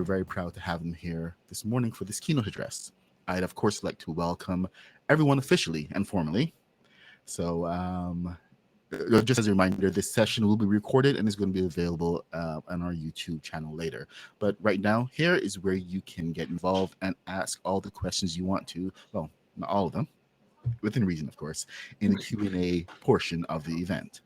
very proud to have him here this morning for this keynote address. I'd, of course, like to welcome everyone officially and formally. So just as a reminder, this session will be recorded and is going to be available on our YouTube channel later. But right now, here is where you can get involved and ask all the questions you want to. Well, not all of them, within reason, of course, in the Q&A portion of the event.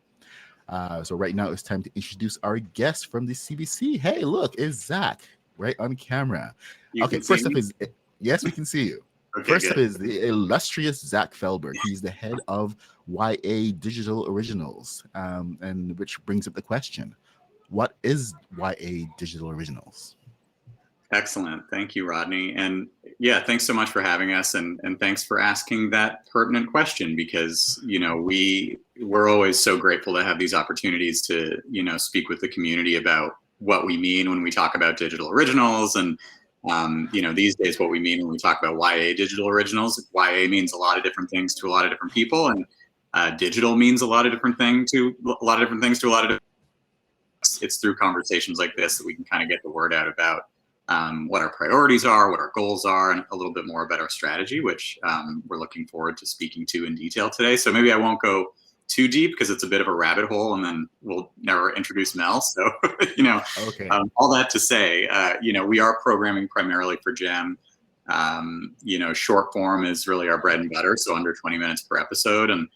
So right now it's time to introduce our guest from the CBC. Hey, look, it's Zach right on camera. Okay, first up is, yes, we can see you. Okay, first up is the illustrious Zach Feldberg. He's the head of YA Digital Originals, and which brings up the question, what is YA Digital Originals? Excellent. Thank you, Rodney. And yeah, thanks so much for having us, and thanks for asking that pertinent question, because, you know, we're always so grateful to have these opportunities to, you know, speak with the community about what we mean when we talk about digital originals. And, you know, these days what we mean when we talk about YA digital originals. YA means a lot of different things to a lot of different people, and digital means a lot of different things to a lot of different different. It's through conversations like this that we can kind of get the word out about what our priorities are, what our goals are, and a little bit more about our strategy, which we're looking forward to speaking to in detail today. So maybe I won't go too deep because it's a bit of a rabbit hole, and then we'll never introduce Mel. So, you know, okay. All that to say, you know, we are programming primarily for GEM. You know, short form is really our bread and butter, so under 20 minutes per episode. And,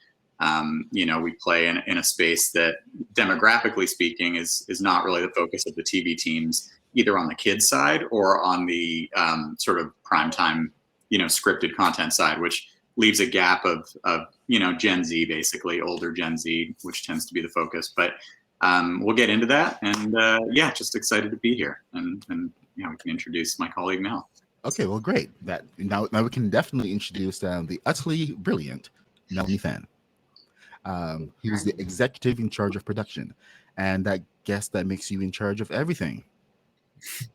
you know, we play in a space that, demographically speaking, is not really the focus of the TV teams, either on the kids side or on the sort of primetime, you know, scripted content side, which leaves a gap of you know, Gen Z, basically older Gen Z, which tends to be the focus. But we'll get into that, and yeah, just excited to be here, and you know, we can introduce my colleague Mel. Okay, well, great. That now we can definitely introduce the utterly brilliant LePhan. He was the executive in charge of production, and I guess that makes you in charge of everything.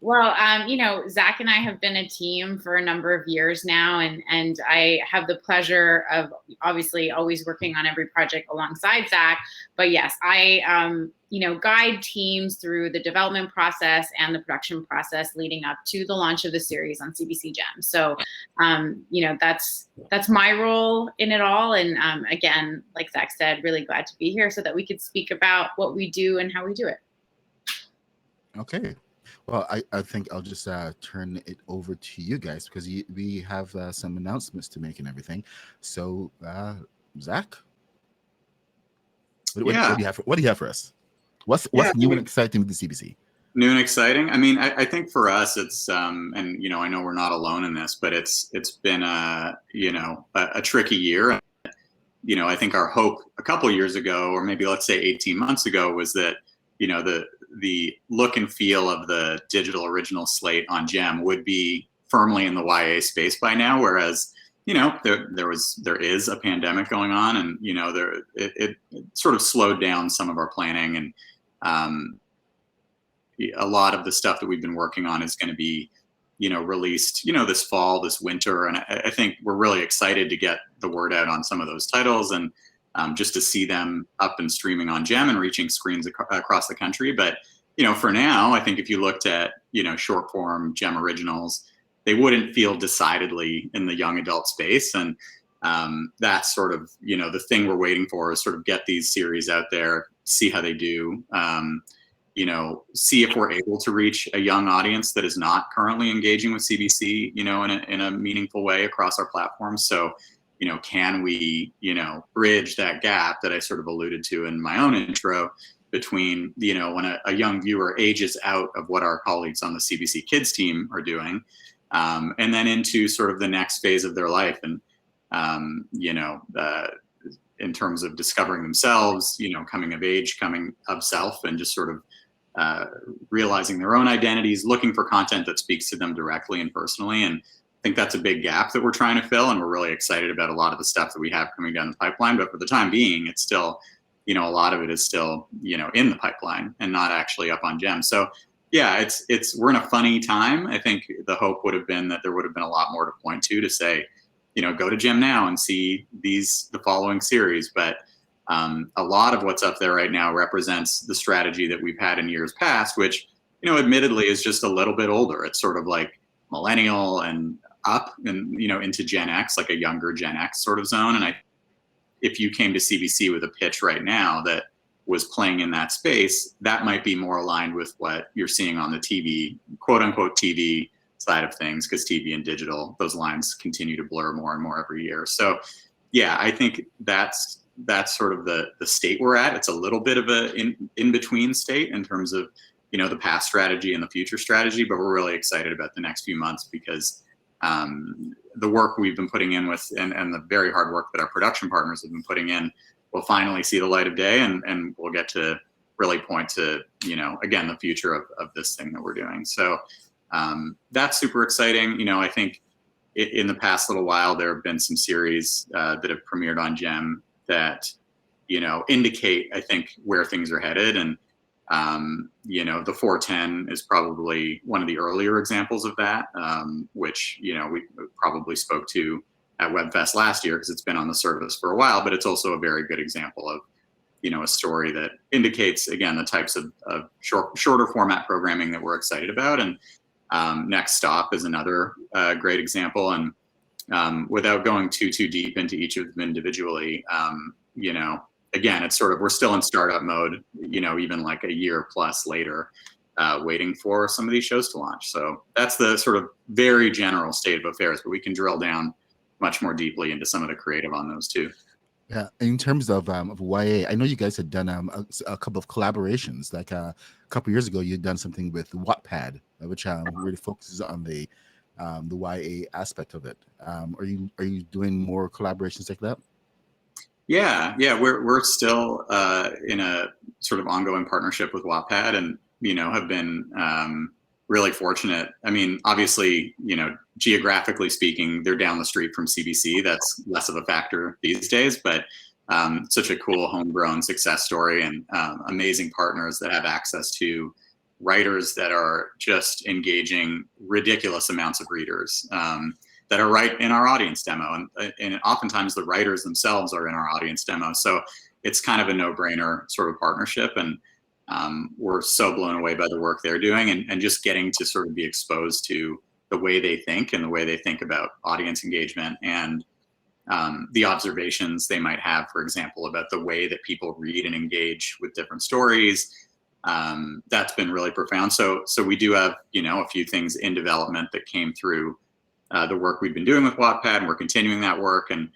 Well, you know, Zach and I have been a team for a number of years now, and I have the pleasure of obviously always working on every project alongside Zach. But yes, I, you know, guide teams through the development process and the production process leading up to the launch of the series on CBC GEM. So, you know, that's my role in it all. And again, like Zach said, really glad to be here so that we could speak about what we do and how we do it. Okay. Well, I think I'll just turn it over to you guys, because we have some announcements to make and everything. So, Zach, what do you have for us? What's new and exciting with the CBC? New and exciting. I mean, I think for us, it's and you know, I know we're not alone in this, but it's been you know, a tricky year. You know, I think our hope a couple of years ago, or maybe let's say 18 months ago, was that, you know, the look and feel of the digital original slate on GEM would be firmly in the YA space by now, whereas, you know, there is a pandemic going on, and, you know, it sort of slowed down some of our planning, and a lot of the stuff that we've been working on is going to be, you know, released, you know, this fall, this winter, and I think we're really excited to get the word out on some of those titles, and just to see them up and streaming on GEM and reaching screens across the country. But, you know, for now, I think if you looked at, you know, short form GEM originals, they wouldn't feel decidedly in the young adult space. And that's sort of, you know, the thing we're waiting for, is sort of get these series out there, see how they do, you know, see if we're able to reach a young audience that is not currently engaging with CBC, you know, in a meaningful way across our platforms. So, you know, can we, you know, bridge that gap that I sort of alluded to in my own intro between, you know, when a young viewer ages out of what our colleagues on the CBC Kids team are doing, and then into sort of the next phase of their life. And, you know, in terms of discovering themselves, you know, coming of age, coming of self, and just sort of realizing their own identities, looking for content that speaks to them directly and personally. And I think that's a big gap that we're trying to fill, and we're really excited about a lot of the stuff that we have coming down the pipeline. But for the time being, it's still, you know, a lot of it is still, you know, in the pipeline and not actually up on GEM. So yeah, we're in a funny time. I think the hope would have been that there would have been a lot more to point to say, you know, go to GEM now and see the following series. But a lot of what's up there right now represents the strategy that we've had in years past, which, admittedly is just a little bit older. It's sort of like millennial and up and, into Gen X, like a younger Gen X sort of zone. And if you came to CBC with a pitch right now that was playing in that space, that might be more aligned with what you're seeing on the TV, quote unquote TV side of things, because TV and digital, those lines continue to blur more and more every year. So yeah, I think that's sort of the state we're at. It's a little bit of a in between state in terms of, the past strategy and the future strategy, but we're really excited about the next few months because the work we've been putting in with and the very hard work that our production partners have been putting in will finally see the light of day, and we'll get to really point to, again, the future of this thing that we're doing. So that's super exciting. I think in the past little while, there have been some series that have premiered on Gem that, indicate, I think, where things are headed. And, the 410 is probably one of the earlier examples of that, which, we probably spoke to at WebFest last year because it's been on the service for a while, but it's also a very good example of, a story that indicates, again, the types of shorter format programming that we're excited about. And Next Stop is another great example. And without going too deep into each of them individually, again, it's sort of, we're still in startup mode, even like a year plus later, waiting for some of these shows to launch. So that's the sort of very general state of affairs, but we can drill down much more deeply into some of the creative on those too. Yeah, in terms of YA, I know you guys had done a couple of collaborations. Like a couple years ago, you had done something with Wattpad, which really focuses on the YA aspect of it. Are you doing more collaborations like that? Yeah, we're still in a sort of ongoing partnership with Wattpad, and have been really fortunate. I mean, obviously, geographically speaking, they're down the street from CBC. That's less of a factor these days, but such a cool homegrown success story, and amazing partners that have access to writers that are just engaging ridiculous amounts of readers that are right in our audience demo. And oftentimes the writers themselves are in our audience demo. So it's kind of a no-brainer sort of partnership. And we're so blown away by the work they're doing, and just getting to sort of be exposed to the way they think and the way they think about audience engagement, and the observations they might have, for example, about the way that people read and engage with different stories. That's been really profound. So we do have, a few things in development that came through the work we've been doing with Wattpad, and we're continuing that work. And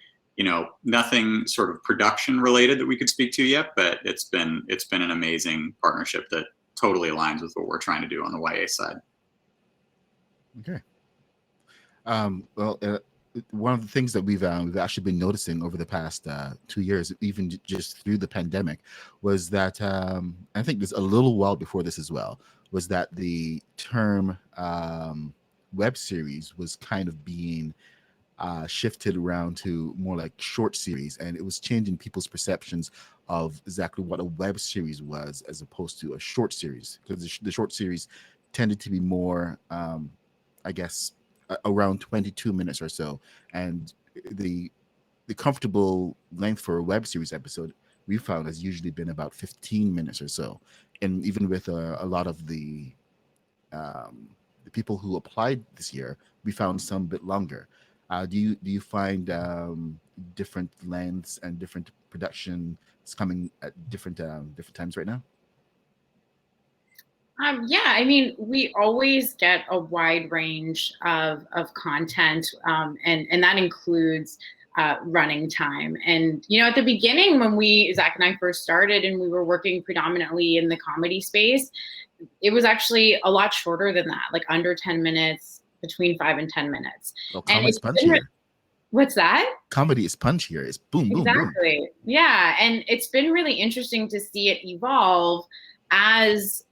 nothing sort of production related that we could speak to yet, but it's been an amazing partnership that totally aligns with what we're trying to do on the YA side. Okay. Well, one of the things that we've actually been noticing over the past 2 years, even just through the pandemic, was that I think there's a little while before this as well, was that the term web series was kind of being shifted around to more like short series, and it was changing people's perceptions of exactly what a web series was as opposed to a short series, because the short series tended to be more I guess around 22 minutes or so, and the comfortable length for a web series episode we found has usually been about 15 minutes or so. And even with a lot of the people who applied this year, we found some a bit longer. Do you find different lengths and different productions coming at different times right now? Yeah, I mean, we always get a wide range of content, and that includes running time. And, at the beginning when Zach and I first started and we were working predominantly in the comedy space, it was actually a lot shorter than that, like under 10 minutes, between 5 and 10 minutes. Oh, comedy's punchier. What's that? Comedy is punchier. It's boom, boom, exactly. Boom. Yeah, and it's been really interesting to see it evolve as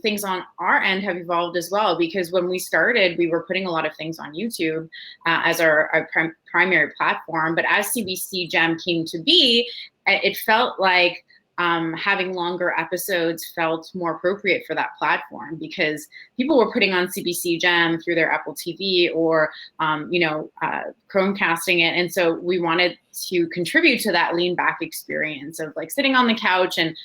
things on our end have evolved as well, because when we started, we were putting a lot of things on YouTube as our primary platform. But as CBC Gem came to be, it felt like having longer episodes felt more appropriate for that platform, because people were putting on CBC Gem through their Apple TV or, Chromecasting it. And so we wanted to contribute to that lean back experience of like sitting on the couch and,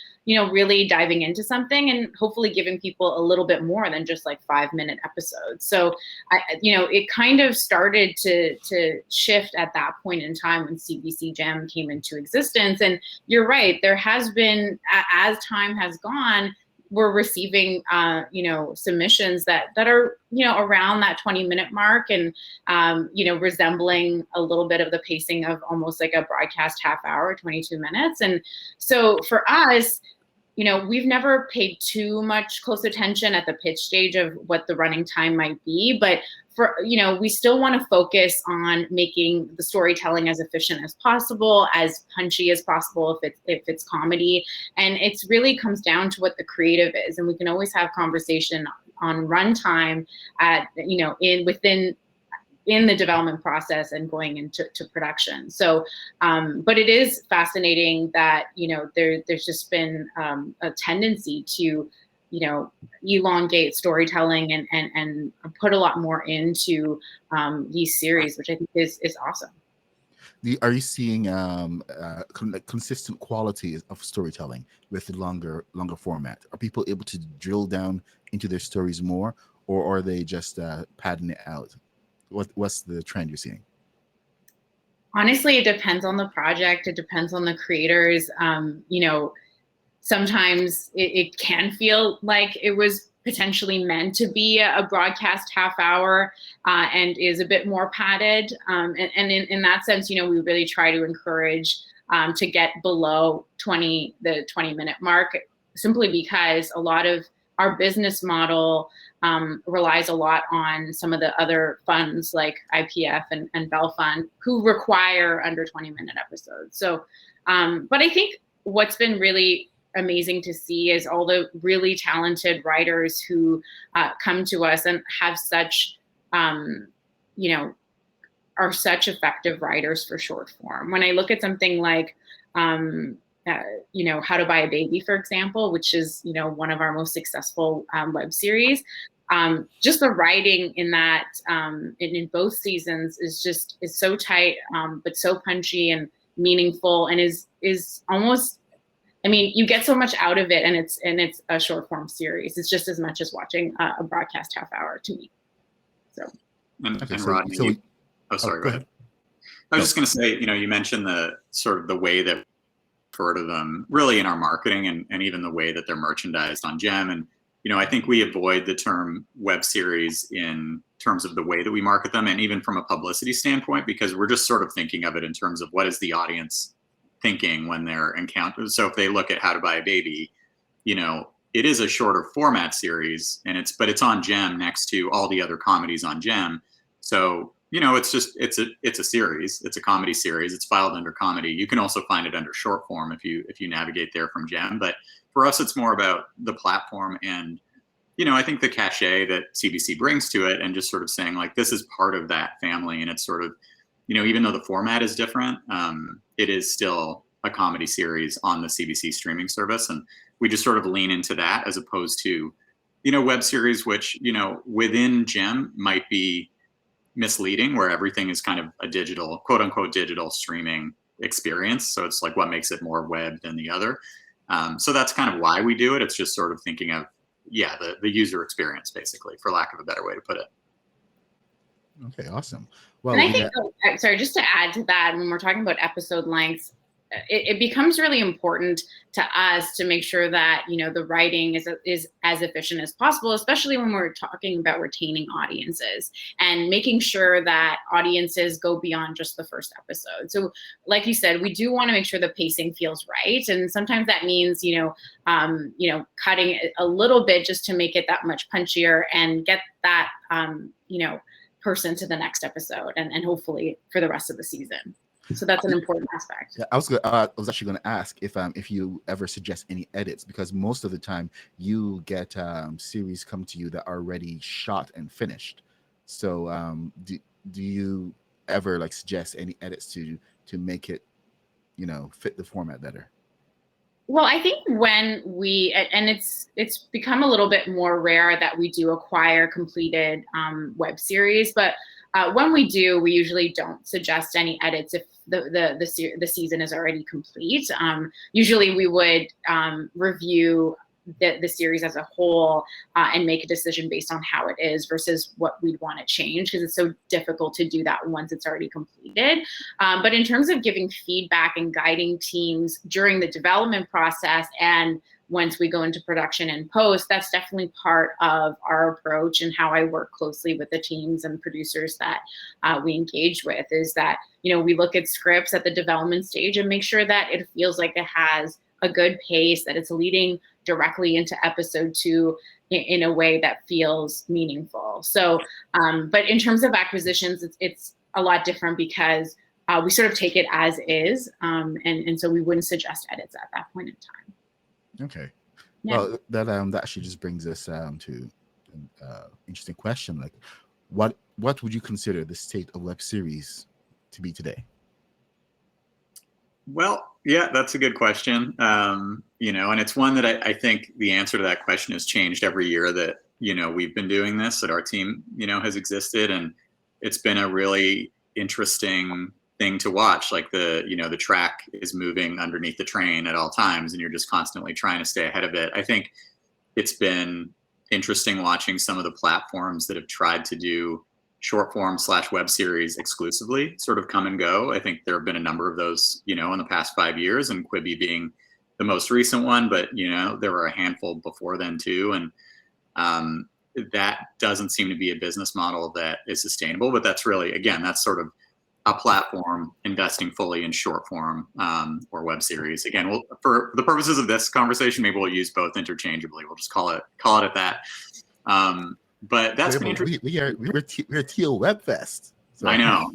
really diving into something and hopefully giving people a little bit more than just like 5-minute episodes. So, it kind of started to shift at that point in time when CBC Gem came into existence. And you're right, there has been, as time has gone, we're receiving, submissions that are, around that 20-minute mark and, resembling a little bit of the pacing of almost like a broadcast half hour, 22 minutes. And so for us, we've never paid too much close attention at the pitch stage of what the running time might be, but we still want to focus on making the storytelling as efficient as possible, as punchy as possible if it's comedy. And it's really comes down to what the creative is. And we can always have conversation on runtime at, in the development process and going into production. So, but it is fascinating that, there's just been a tendency to, elongate storytelling and put a lot more into these series, which I think is awesome. Are you seeing consistent quality of storytelling with the longer format? Are people able to drill down into their stories more, or are they just padding it out? What's the trend you're seeing? Honestly, it depends on the project. It depends on the creators. Sometimes it can feel like it was potentially meant to be a broadcast half hour and is a bit more padded. And in that sense, we really try to encourage to get below the 20-minute mark, simply because a lot of our business model relies a lot on some of the other funds like IPF and LePhan, who require under 20-minute episodes. So, but I think what's been really amazing to see is all the really talented writers who come to us and have such, are such effective writers for short form. When I look at something like, How to Buy a Baby, for example, which is, one of our most successful web series. Just the writing in that, in both seasons is so tight, but so punchy and meaningful, and is almost, you get so much out of it, and it's a short form series. It's just as much as watching a broadcast half hour to me. So. And Rodney, sorry, go ahead. I was just going to say, you mentioned the sort of the way that we refer to them really in our marketing and even the way that they're merchandised on Gem. And, I think we avoid the term web series in terms of the way that we market them, and even from a publicity standpoint, because we're just sort of thinking of it in terms of what is the audience thinking when they're encountering. So if they look at How to Buy a Baby, it is a shorter format series, but it's on Gem next to all the other comedies on Gem. So, it's a series. It's a comedy series. It's filed under comedy. You can also find it under short form if you navigate there from Gem. But for us, it's more about the platform and, I think the cachet that CBC brings to it, and just sort of saying like, this is part of that family. And it's sort of, even though the format is different, it is still a comedy series on the CBC streaming service. And we just sort of lean into that, as opposed to, web series, which, within Gem might be misleading, where everything is kind of a digital, quote unquote, digital streaming experience. So it's like, what makes it more web than the other? So that's kind of why we do it. It's just sort of thinking of, the user experience, basically, for lack of a better way to put it. Okay, awesome. Well, and I think, sorry, just to add to that, when we're talking about episode lengths, it becomes really important to us to make sure that, the writing is as efficient as possible, especially when we're talking about retaining audiences and making sure that audiences go beyond just the first episode. So like you said, we do want to make sure the pacing feels right. And sometimes that means, cutting it a little bit just to make it that much punchier and get that, person to the next episode and hopefully for the rest of the season. So that's an important aspect. Yeah, I was actually going to ask if you ever suggest any edits, because most of the time you get series come to you that are already shot and finished. So do you ever suggest any edits to make it, fit the format better? Well, I think when it's become a little bit more rare that we do acquire completed web series, but When we do, we usually don't suggest any edits if the season is already complete. Usually we would review the series as a whole and make a decision based on how it is versus what we'd want to change, because it's so difficult to do that once it's already completed. But in terms of giving feedback and guiding teams during the development process and once we go into production and post, that's definitely part of our approach and how I work closely with the teams and producers that we engage with, is that, we look at scripts at the development stage and make sure that it feels like it has a good pace, that it's leading directly into episode 2 in a way that feels meaningful. So, but in terms of acquisitions, it's a lot different because we sort of take it as is. And so we wouldn't suggest edits at that point in time. Okay. Yeah. Well, that actually just brings us to an interesting question. Like, what would you consider the state of web series to be today? Well, yeah, that's a good question. And it's one that I think the answer to that question has changed every year that, we've been doing this, that our team, has existed. And it's been a really interesting thing to watch. Like the track is moving underneath the train at all times, and you're just constantly trying to stay ahead of it. I think it's been interesting watching some of the platforms that have tried to do short form / web series exclusively sort of come and go. I think there have been a number of those, in the past 5 years, and Quibi being the most recent one, but there were a handful before then too. And that doesn't seem to be a business model that is sustainable, but that's really, again, that's sort of a platform investing fully in short form or web series. Again, for the purposes of this conversation, maybe we'll use both interchangeably. We'll just call it at that. But that's been interesting. We're Teal Web Fest. So. I know.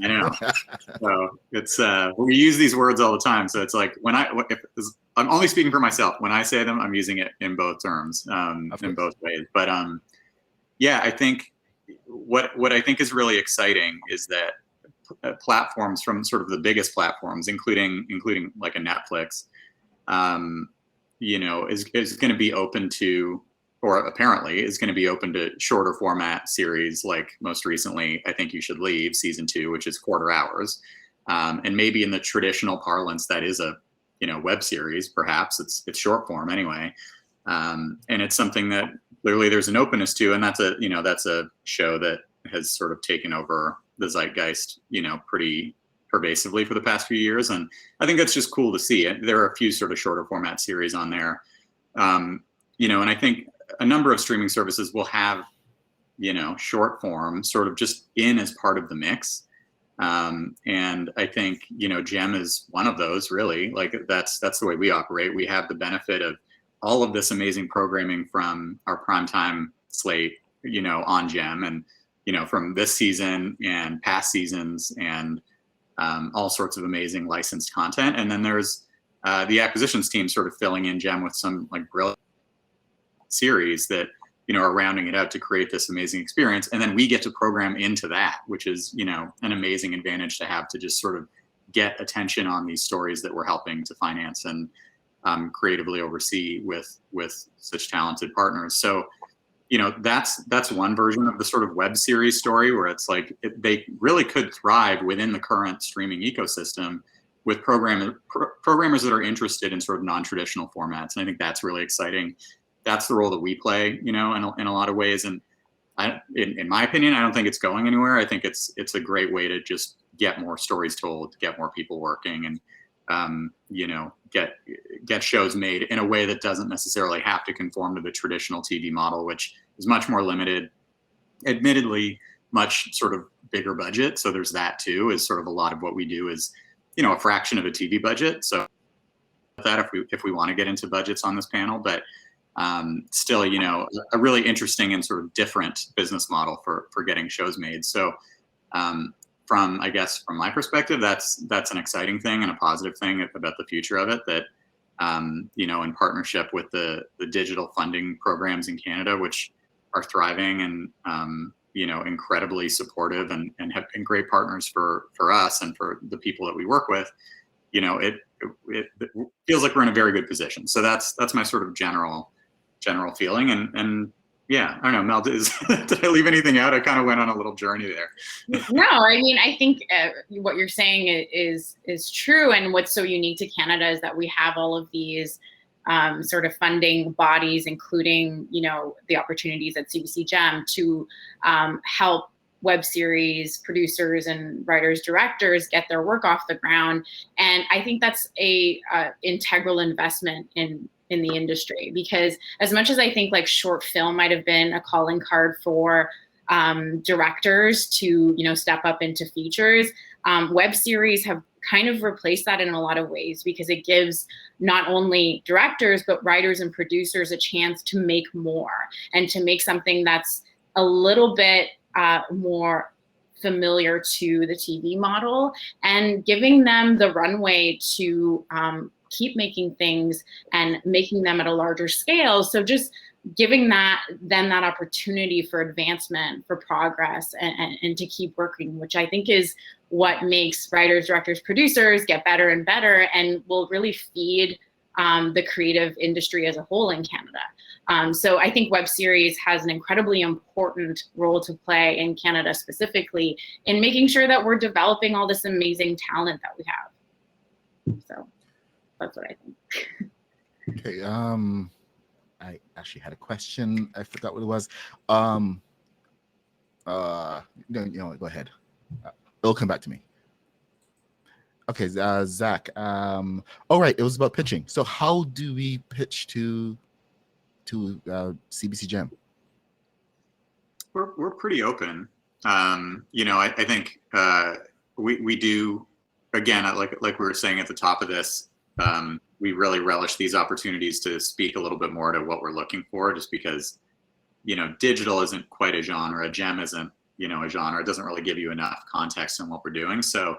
So it's we use these words all the time. So it's like I'm only speaking for myself. When I say them, I'm using it in both terms, in both ways. But yeah, I think what I think is really exciting is that platforms from sort of the biggest platforms, including like a Netflix, is going to be open to, or apparently is going to be open to, shorter format series. Like most recently, I Think You Should Leave season 2, which is quarter hours, and maybe in the traditional parlance that is a web series. Perhaps it's short form anyway, and it's something that clearly there's an openness to, and that's a show that has sort of taken over the zeitgeist, pretty pervasively for the past few years. And I think that's just cool to see. There are a few sort of shorter format series on there, and I think a number of streaming services will have, short form sort of just in as part of the mix. And I think, Gem is one of those, really. Like that's the way we operate. We have the benefit of all of this amazing programming from our primetime slate, on Gem, and from this season and past seasons, and all sorts of amazing licensed content. And then there's the acquisitions team sort of filling in Gem with some like brilliant series that are rounding it out to create this amazing experience. And then we get to program into that, which is an amazing advantage to have, to just sort of get attention on these stories that we're helping to finance and creatively oversee with such talented partners. So that's one version of the sort of web series story, where it's like they really could thrive within the current streaming ecosystem with programmers that are interested in sort of non-traditional formats. And I think that's really exciting. That's the role that we play, in a lot of ways. And in my opinion, I don't think it's going anywhere. I think it's a great way to just get more stories told, get more people working, and get shows made in a way that doesn't necessarily have to conform to the traditional TV model, which is much more limited, admittedly much sort of bigger budget. So there's that too, is sort of a lot of what we do is, a fraction of a TV budget. So that if we want to get into budgets on this panel, but still, a really interesting and sort of different business model for getting shows made. So from my perspective, that's an exciting thing and a positive thing about the future of it, that in partnership with the digital funding programs in Canada, which are thriving and incredibly supportive and have been great partners for us and for the people that we work with, it feels like we're in a very good position. So that's my sort of general feeling. And Yeah, I don't know, Mel, did I leave anything out? I kind of went on a little journey there. No, I mean, I think what you're saying is true. And what's so unique to Canada is that we have all of these sort of funding bodies, including, the opportunities at CBC GEM to help web series producers and writers, directors get their work off the ground. And I think that's a integral investment in the industry, because as much as I think like short film might have been a calling card for directors to, step up into features, web series have kind of replaced that in a lot of ways, because it gives not only directors, but writers and producers a chance to make more and to make something that's a little bit more familiar to the TV model, and giving them the runway to keep making things and making them at a larger scale. So just giving them that opportunity for advancement, for progress, and to keep working, which I think is what makes writers, directors, producers get better and better, and will really feed the creative industry as a whole in Canada. So I think web series has an incredibly important role to play in Canada specifically in making sure that we're developing all this amazing talent that we have. So that's what I think. Okay. I actually had a question. I forgot what it was. No, go ahead. It'll come back to me. Okay, Zach. All right, it was about pitching. So how do we pitch to CBC GEM? We're pretty open. I think we do, again, like we were saying at the top of this, we really relish these opportunities to speak a little bit more to what we're looking for, just because, digital isn't quite a genre. GEM isn't, a genre. It doesn't really give you enough context in what we're doing. So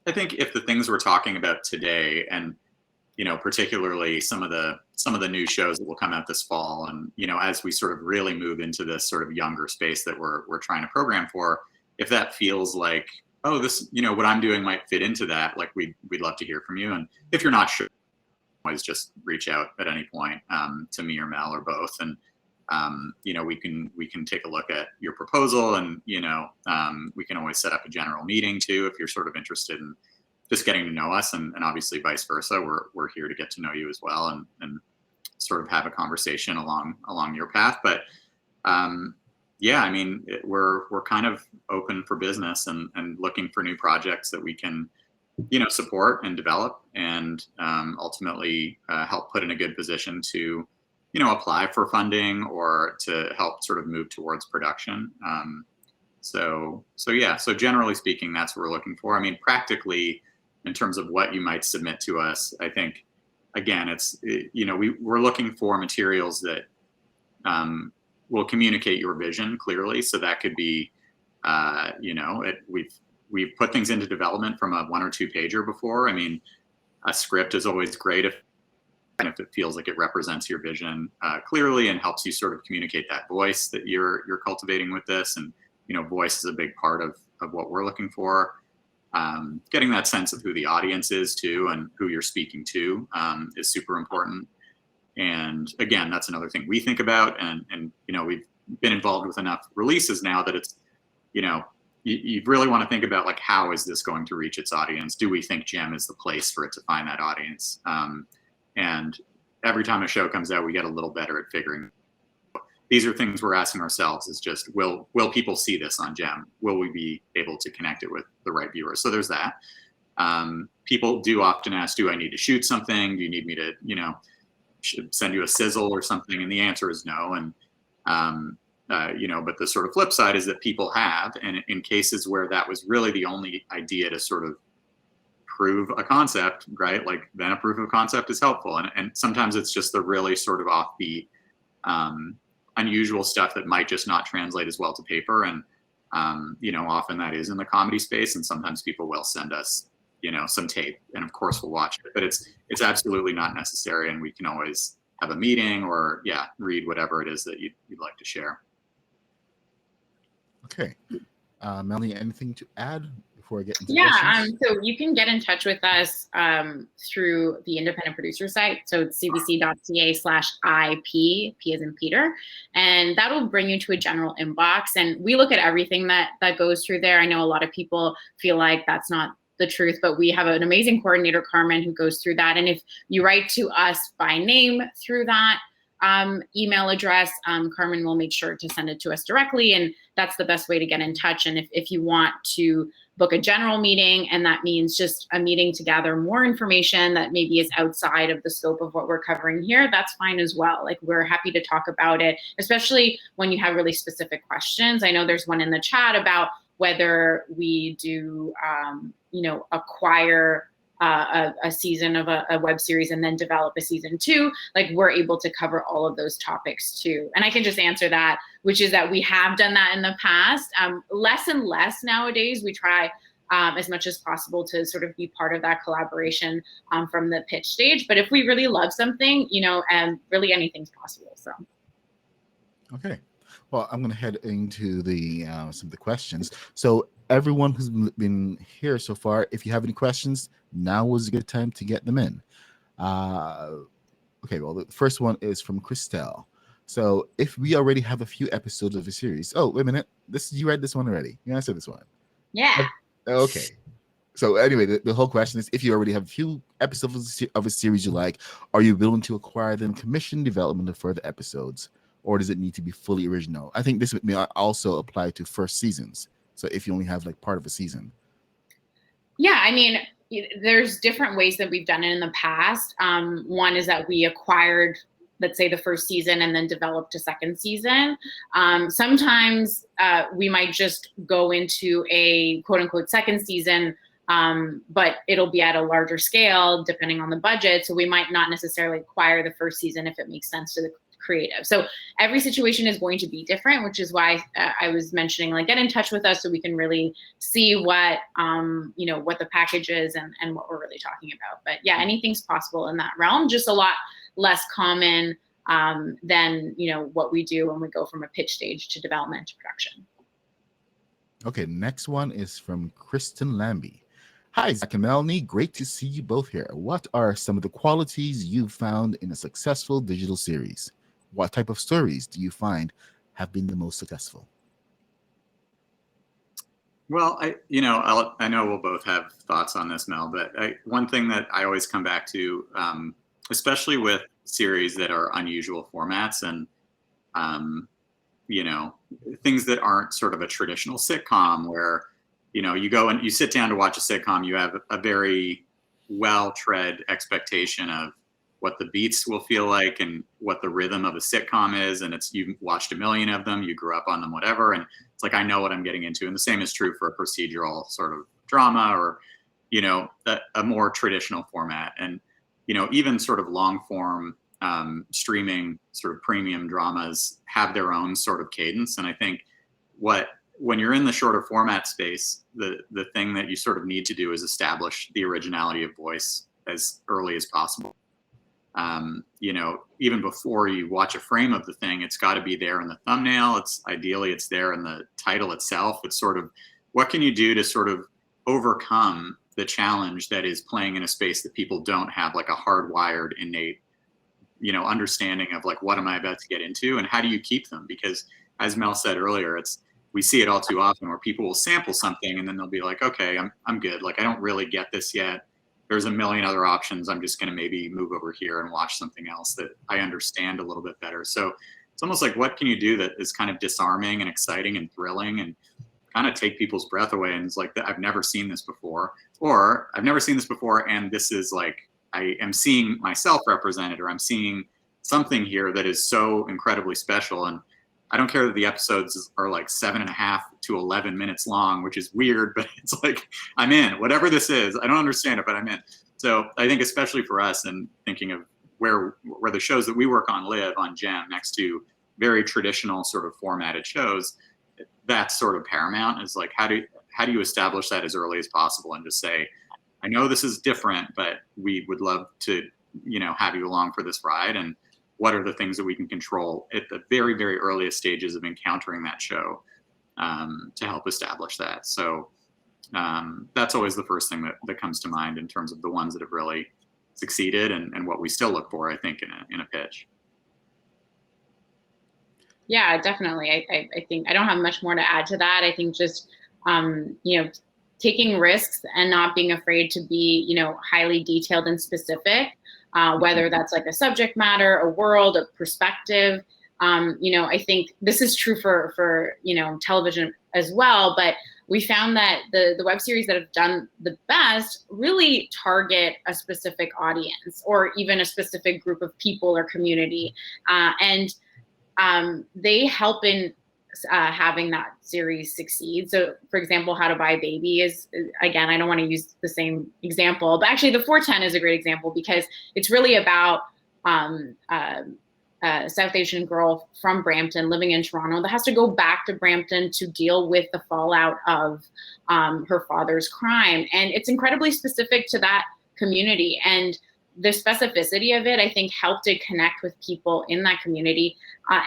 I think if the things we're talking about today, and, particularly some of the new shows that will come out this fall, and, as we sort of really move into this sort of younger space that we're trying to program for, if that feels like, oh, this, what I'm doing might fit into that, like we'd love to hear from you. And if you're not sure, always just reach out at any point to me or Mel or both, and we can take a look at your proposal, and we can always set up a general meeting too if you're sort of interested in just getting to know us, and obviously vice versa. We're here to get to know you as well, and sort of have a conversation along your path. But yeah, I mean, we're kind of open for business and looking for new projects that we can support and develop, and ultimately help put in a good position to apply for funding or to help sort of move towards production. So generally speaking, that's what we're looking for. I mean, practically, in terms of what you might submit to us, I think, again, we're looking for materials that will communicate your vision clearly. So that could be, we've put things into development from a 1 or 2 pager before. I mean, a script is always great if it feels like it represents your vision clearly and helps you sort of communicate that voice that you're cultivating with this. And, voice is a big part of what we're looking for. Getting that sense of who the audience is too, and who you're speaking to is super important. And again, that's another thing we think about. And we've been involved with enough releases now that it's, you really want to think about, like, how is this going to reach its audience? Do we think GEM is the place for it to find that audience? And every time a show comes out, we get a little better at figuring. These are things we're asking ourselves, is just, will people see this on GEM? Will we be able to connect it with the right viewers? So there's that. People do often ask, do I need to shoot something? Do you need me to, send you a sizzle or something? And the answer is no. And, but the sort of flip side is that people have, and in cases where that was really the only idea to sort of prove a concept, right? Like, then a proof of concept is helpful. And sometimes it's just the really sort of offbeat, unusual stuff that might just not translate as well to paper. And, often that is in the comedy space. And sometimes people will send us, some tape, and of course we'll watch it, but it's absolutely not necessary. And we can always have a meeting or read whatever it is that you'd like to share. Okay. Melanie, anything to add before I get into Yeah, questions? so you can get in touch with us through the independent producer site. So it's cbc.ca/IP, P as in Peter, and that'll bring you to a general inbox. And we look at everything that goes through there. I know a lot of people feel like that's not the truth, but we have an amazing coordinator, Carmen, who goes through that. And if you write to us by name through that email address, Carmen will make sure to send it to us directly, and that's the best way to get in touch. And if you want to book a general meeting, and that means just a meeting to gather more information that maybe is outside of the scope of what we're covering here, that's fine as well. Like, we're happy to talk about it, especially when you have really specific questions. I know there's one in the chat about whether we do, acquire a season of a web series and then develop a season 2. Like, we're able to cover all of those topics too. And I can just answer that, which is that we have done that in the past. Less and less nowadays. We try as much as possible to sort of be part of that collaboration from the pitch stage. But if we really love something, really anything's possible. So. Okay. Well, I'm going to head into the some of the questions. So everyone who's been here so far, if you have any questions, now was a good time to get them in. Okay, well, the first one is from Christelle. So if we already have a few episodes of a series, oh, wait a minute, you read this one already. You answered this one. Yeah. Okay. So anyway, the whole question is, if you already have a few episodes of a series you like, are you willing to acquire them, commission development of further episodes, or does it need to be fully original? I think this may also apply to first seasons. So if you only have like part of a season. Yeah, I mean, there's different ways that we've done it in the past. One is that we acquired, let's say, the first season and then developed a second season. Sometimes we might just go into a quote unquote second season, but it'll be at a larger scale depending on the budget. So we might not necessarily acquire the first season if it makes sense to the creative. So every situation is going to be different, which is why I was mentioning, like, get in touch with us so we can really see what, what the package is and what we're really talking about. But yeah, anything's possible in that realm, just a lot less common than, what we do when we go from a pitch stage to development to production. Okay, next one is from Kristen Lambie. Hi, Zach and Melanie. Great to see you both here. What are some of the qualities you've found in a successful digital series? What type of stories do you find have been the most successful? Well, I know we'll both have thoughts on this, Mel, but one thing that I always come back to, especially with series that are unusual formats and, things that aren't sort of a traditional sitcom where, you go and you sit down to watch a sitcom, you have a very well-tread expectation of what the beats will feel like and what the rhythm of a sitcom is. And you've watched a million of them, you grew up on them, whatever. And it's like, I know what I'm getting into. And the same is true for a procedural sort of drama or, a more traditional format. And, even sort of long form streaming sort of premium dramas have their own sort of cadence. And I think when you're in the shorter format space, the thing that you sort of need to do is establish the originality of voice as early as possible. Even before you watch a frame of the thing, it's got to be there in the thumbnail. It's there in the title itself. It's sort of, what can you do to sort of overcome the challenge that is playing in a space that people don't have like a hardwired innate, understanding of like, what am I about to get into and how do you keep them? Because as Mel said earlier, we see it all too often where people will sample something and then they'll be like, okay, I'm good. Like, I don't really get this yet. There's a million other options. I'm just going to maybe move over here and watch something else that I understand a little bit better. So it's almost like, what can you do that is kind of disarming and exciting and thrilling and kind of take people's breath away? And it's like, I've never seen this before, or I've never seen this before. And this is like, I am seeing myself represented, or I'm seeing something here that is so incredibly special. And I don't care that the episodes are like 7.5 to 11 minutes long, which is weird, but it's like, I'm in. Whatever this is, I don't understand it, but I'm in. So I think especially for us and thinking of where the shows that we work on live on Gem next to very traditional sort of formatted shows, that's sort of paramount, is like, how do you establish that as early as possible and just say, I know this is different, but we would love to, have you along for this ride. And what are the things that we can control at the very, very earliest stages of encountering that show to help establish that? So that's always the first thing that comes to mind in terms of the ones that have really succeeded and what we still look for, I think, in a pitch. Yeah, definitely. I think I don't have much more to add to that. I think just, taking risks and not being afraid to be, highly detailed and specific, whether that's like a subject matter, a world, a perspective. I think this is true for television as well, but we found that the web series that have done the best really target a specific audience or even a specific group of people or community. And they help in having that series succeed. So, for example, How to Buy a Baby is, again, I don't want to use the same example, but actually the 410 is a great example because it's really about a South Asian girl from Brampton living in Toronto that has to go back to Brampton to deal with the fallout of her father's crime. And it's incredibly specific to that community. And the specificity of it, I think, helped it connect with people in that community.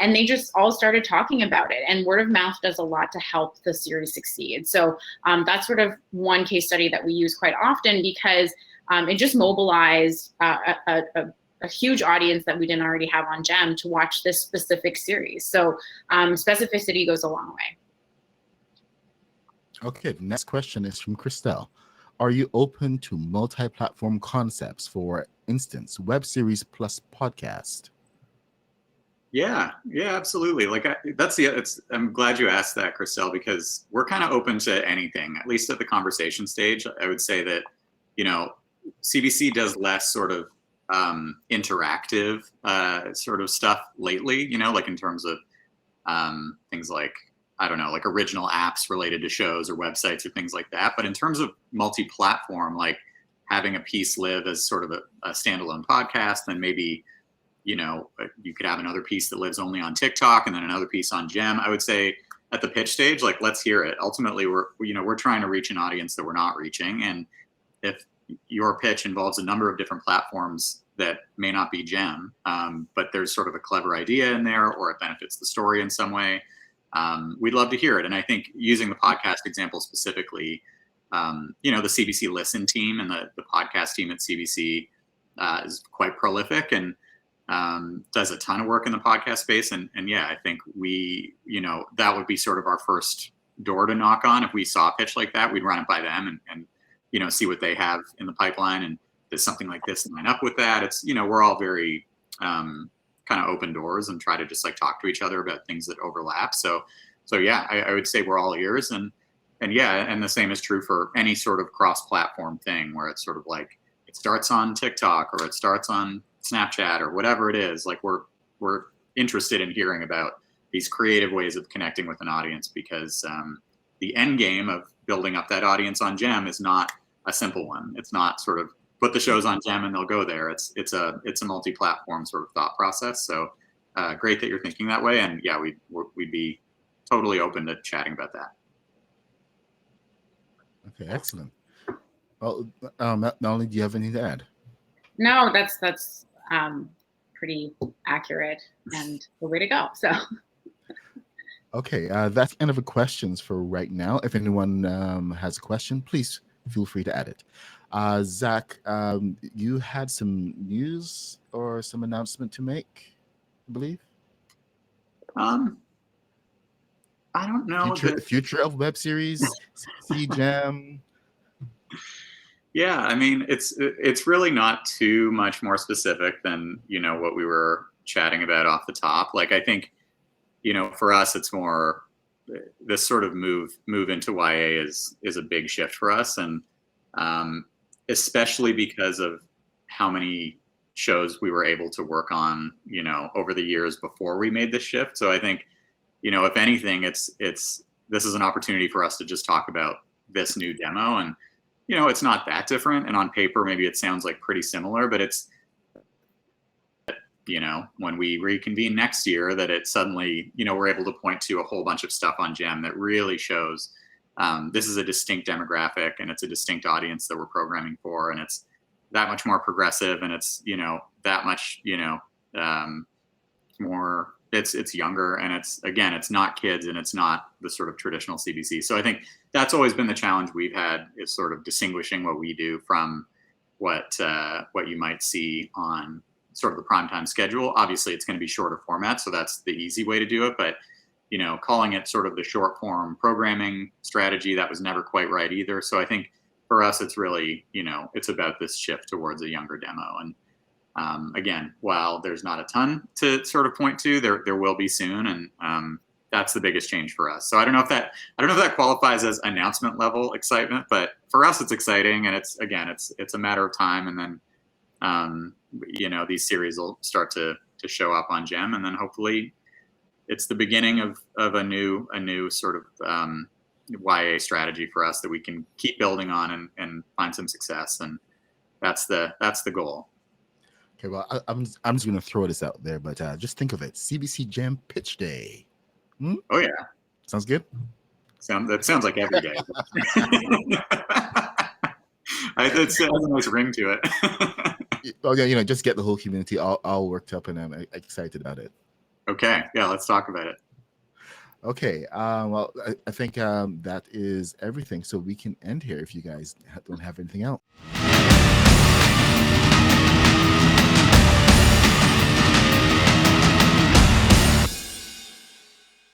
And they just all started talking about it. And word of mouth does a lot to help the series succeed. So that's sort of one case study that we use quite often because it just mobilized a huge audience that we didn't already have on GEM to watch this specific series. So specificity goes a long way. Okay, the next question is from Christelle. Are you open to multi-platform concepts, for instance, web series plus podcast? Yeah, absolutely. Like I'm glad you asked that, Christelle, because we're kind of open to anything, at least at the conversation stage. I would say that, CBC does less sort of interactive sort of stuff lately, like in terms of things like, I don't know, like original apps related to shows or websites or things like that. But in terms of multi-platform, like having a piece live as sort of a standalone podcast, then maybe, you could have another piece that lives only on TikTok and then another piece on GEM. I would say at the pitch stage, like, let's hear it. Ultimately, we're trying to reach an audience that we're not reaching. And if your pitch involves a number of different platforms that may not be GEM, but there's sort of a clever idea in there, or it benefits the story in some way, we'd love to hear it. And I think using the podcast example specifically, the CBC Listen team and the podcast team at CBC is quite prolific and does a ton of work in the podcast space. And yeah, I think that would be sort of our first door to knock on. If we saw a pitch like that, we'd run it by them and see what they have in the pipeline. And does something like this line up with that? It's, we're all very kind of open doors and try to just like talk to each other about things that overlap. So yeah, I would say we're all ears. And yeah, and the same is true for any sort of cross-platform thing where it's sort of like it starts on TikTok or it starts on Snapchat or whatever it is. Like we're interested in hearing about these creative ways of connecting with an audience because the end game of building up that audience on GEM is not a simple one. It's not sort of put the shows on GEM and they'll go there. It's a multi-platform sort of thought process. So great that you're thinking that way. And yeah, we'd be totally open to chatting about that. Okay, excellent. Well, Melanie, do you have anything to add? No, that's pretty accurate and the way to go. So. Okay, that's the end of the questions for right now. If anyone has a question, please feel free to add it. Zach, you had some news or some announcement to make, I believe? I don't know. Future of web series, SeaGem. Yeah, I mean, it's really not too much more specific than, what we were chatting about off the top. Like, I think, for us, it's more this sort of move into YA is a big shift for us. And especially because of how many shows we were able to work on, over the years before we made this shift. So I think, if anything, this is an opportunity for us to just talk about this new demo. And, it's not that different. And on paper, maybe it sounds like pretty similar, but it's, when we reconvene next year, that it suddenly, we're able to point to a whole bunch of stuff on GEM that really shows this is a distinct demographic and it's a distinct audience that we're programming for. And it's that much more progressive and it's, that much, more it's younger, and it's not kids, and it's not the sort of traditional CBC. So I think that's always been the challenge we've had, is sort of distinguishing what we do from what you might see on sort of the primetime schedule. Obviously, it's going to be shorter format, so that's the easy way to do it. But calling it sort of the short form programming strategy, that was never quite right either. So I think for us, it's really, it's about this shift towards a younger demo. And again, while there's not a ton to sort of point to, there will be soon, and that's the biggest change for us. So I don't know if that qualifies as announcement level excitement, but for us, it's exciting, and it's a matter of time, and then these series will start to show up on GEM, and then hopefully it's the beginning of a new sort of YA strategy for us that we can keep building on and find some success, and that's the goal. Okay, well, I'm just going to throw this out there, but just think of it: CBC GEM Pitch Day. Oh yeah, sounds good. That sounds like every day. It has a nice ring to it. Oh yeah, just get the whole community all worked up, and I'm excited about it. Okay, yeah, let's talk about it. Okay, well, I think that is everything. So we can end here if you guys don't have anything else.